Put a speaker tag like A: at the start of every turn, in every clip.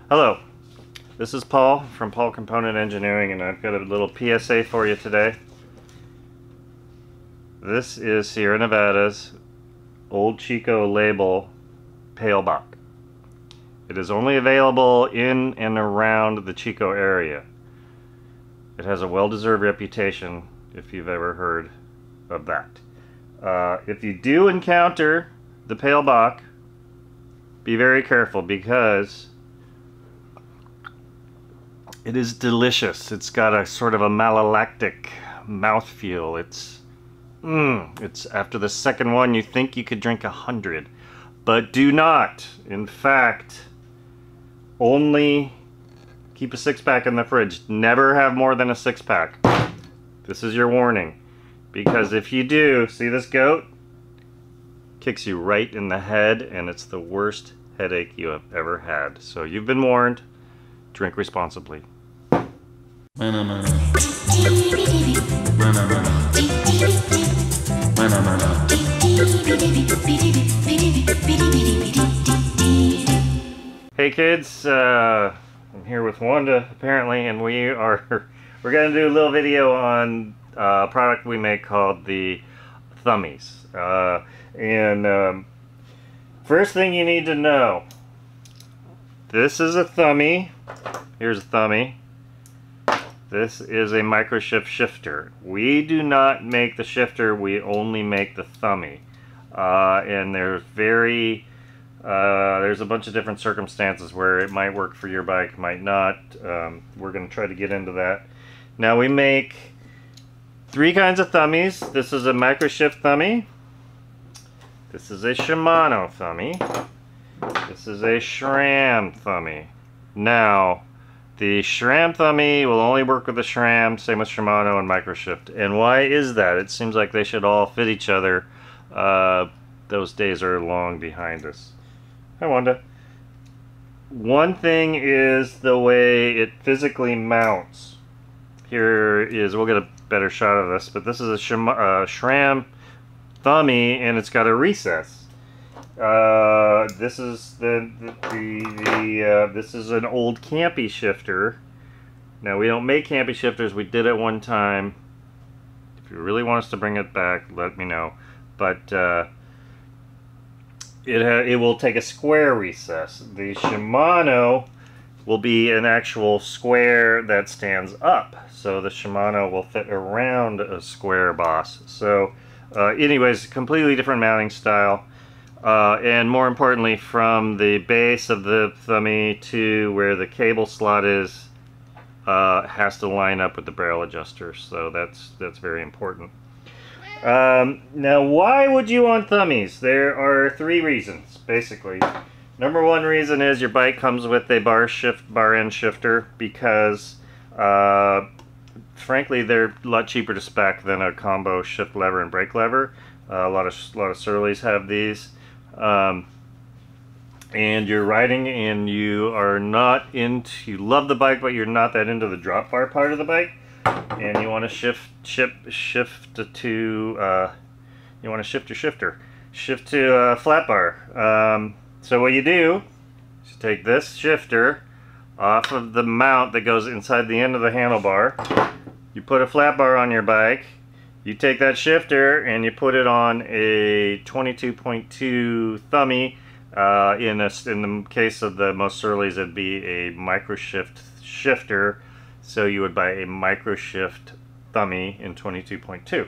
A: Hello, this is Paul from Paul Component Engineering, and I've got a little PSA for you today. This is Sierra Nevada's Old Chico label Pale Bock. It is only available in and around the Chico area. It has a well-deserved reputation if you've ever heard of that. If you do encounter the Pale Bock, be very careful because it is delicious. It's got a sort of a malolactic mouthfeel. It's after the second one you think you could drink 100, but do not. In fact, only keep a 6-pack in the fridge. Never have more than a 6-pack. This is your warning, because if you do, see this goat? Kicks you right in the head, and it's the worst headache you have ever had. So you've been warned. Drink responsibly. Hey kids, I'm here with Wanda apparently, and we're gonna do a little video on a product we make called the Thumbies. First thing you need to know, this is a Thumbie. Here's a Thumbie. This is a microshift shifter. We do not make the shifter, we only make the Thumbie. And there's a bunch of different circumstances where it might work for your bike, might not. We're going to try to get into that. Now we make 3 kinds of Thumbies. This is a microshift Thumbie. This is a Shimano Thumbie. This is a SRAM Thumbie. Now, the SRAM Thumbie will only work with the SRAM, same with Shimano and microshift. And why is that? It seems like they should all fit each other. Those days are long behind us. Hi, Wanda. One thing is the way it physically mounts. Here is, we'll get a better shot of this, but this is a SRAM Thumbie, and it's got a recess. This is this is an old campy shifter. Now we don't make campy shifters. We did it one time. If you really want us to bring it back, let me know. But it will take a square recess. The Shimano will be an actual square that stands up. So the Shimano will fit around a square boss. So anyways, completely different mounting style. And more importantly, from the base of the Thumbie to where the cable slot is, has to line up with the barrel adjuster. So that's very important. Now, why would you want Thumbies? There are 3 reasons, basically. Number 1 reason is your bike comes with a bar end shifter because, frankly, they're a lot cheaper to spec than a combo shift lever and brake lever. A lot of Surleys have these. And you're riding and you are not into, you love the bike, but you're not that into the drop bar part of the bike, and you want to shift to flat bar. So what you do is you take this shifter off of the mount that goes inside the end of the handlebar. You put a flat bar on your bike. You take that shifter and you put it on a 22.2 Thumbie. In the case of the most Surleys, it'd be a microshift shifter. So you would buy a microshift Thumbie in 22.2.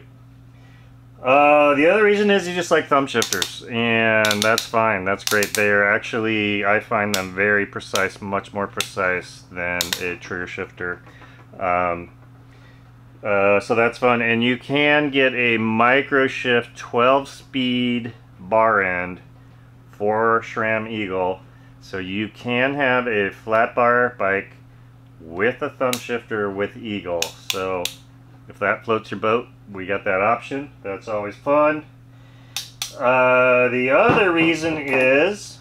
A: The other reason is you just like thumb shifters, and that's fine. That's great. They are actually, I find them very precise, much more precise than a trigger shifter. So that's fun, and you can get a microshift 12-speed bar end for SRAM Eagle, so you can have a flat bar bike with a thumb shifter with Eagle. So if that floats your boat, we got that option. That's always fun. The other reason is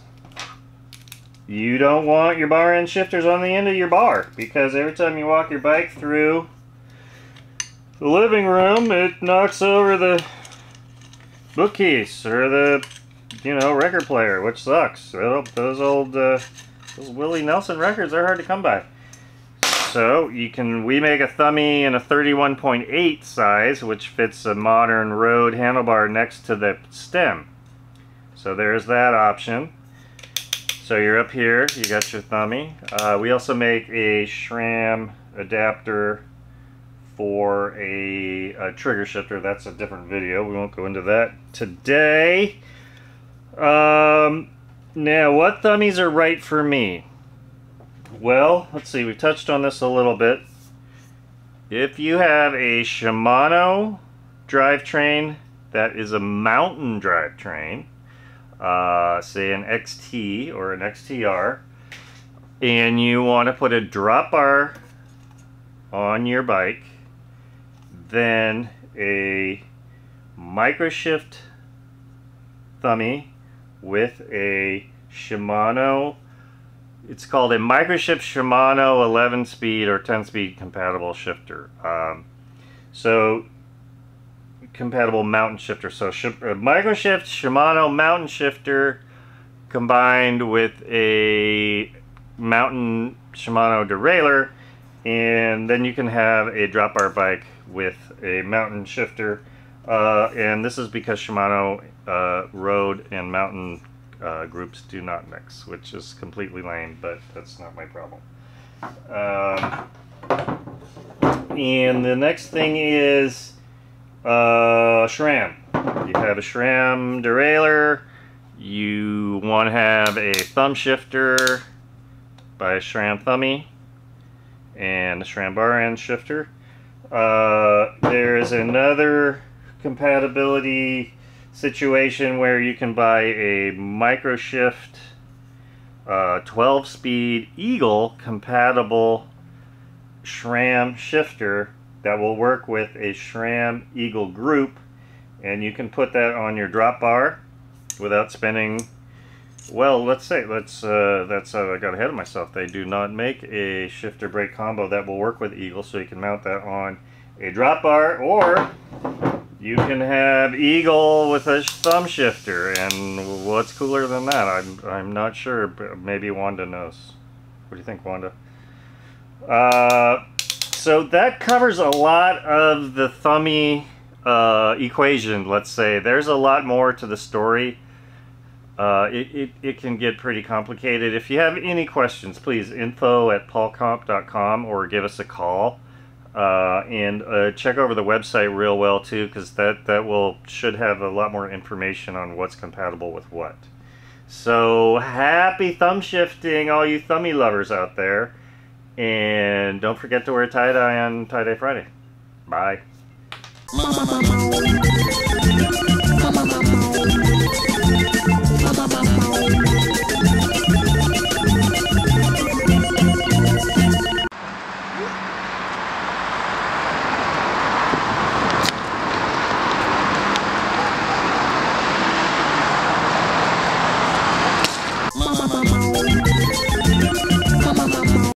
A: you don't want your bar end shifters on the end of your bar, because every time you walk your bike through the living room, it knocks over the bookcase or the record player, which sucks. Those old Those Willie Nelson records are hard to come by. So we make a Thumbie in a 31.8 size, which fits a modern Rode handlebar next to the stem. So there's that option. So you're up here, you got your Thumbie. We also make a SRAM adapter for a trigger shifter. That's a different video. We won't go into that today. Now, what Thumbies are right for me? Well, let's see, we touched on this a little bit. If you have a Shimano drivetrain that is a mountain drivetrain, say an XT or an XTR, and you want to put a drop bar on your bike, then a microshift Thumbie with a Shimano, it's called a microshift Shimano 11-speed or 10-speed compatible shifter. So compatible mountain shifter. So microshift Shimano mountain shifter combined with a mountain Shimano derailleur, and then you can have a drop bar bike with a mountain shifter. And this is because Shimano road and mountain groups do not mix, which is completely lame, but that's not my problem. And the next thing is SRAM. You have a SRAM derailleur. You want to have a thumb shifter by SRAM Thumbie and a SRAM bar end shifter. There is another compatibility situation where you can buy a microshift 12-speed Eagle compatible SRAM shifter that will work with a SRAM Eagle group, and you can put that on your drop bar without spending, well, that's how I got ahead of myself. They do not make a shifter brake combo that will work with Eagle, so you can mount that on a drop bar, or you can have Eagle with a thumb shifter. And what's cooler than that? I'm not sure, but maybe Wanda knows. What do you think, Wanda? So that covers a lot of the Thumbie equation, let's say. There's a lot more to the story. It can get pretty complicated. If you have any questions, please info@paulcomp.com or give us a call. And check over the website real well too, because that should have a lot more information on what's compatible with what. So happy thumb shifting, all you Thumbie lovers out there, and don't forget to wear tie-dye on Tie-Dye Friday. Bye.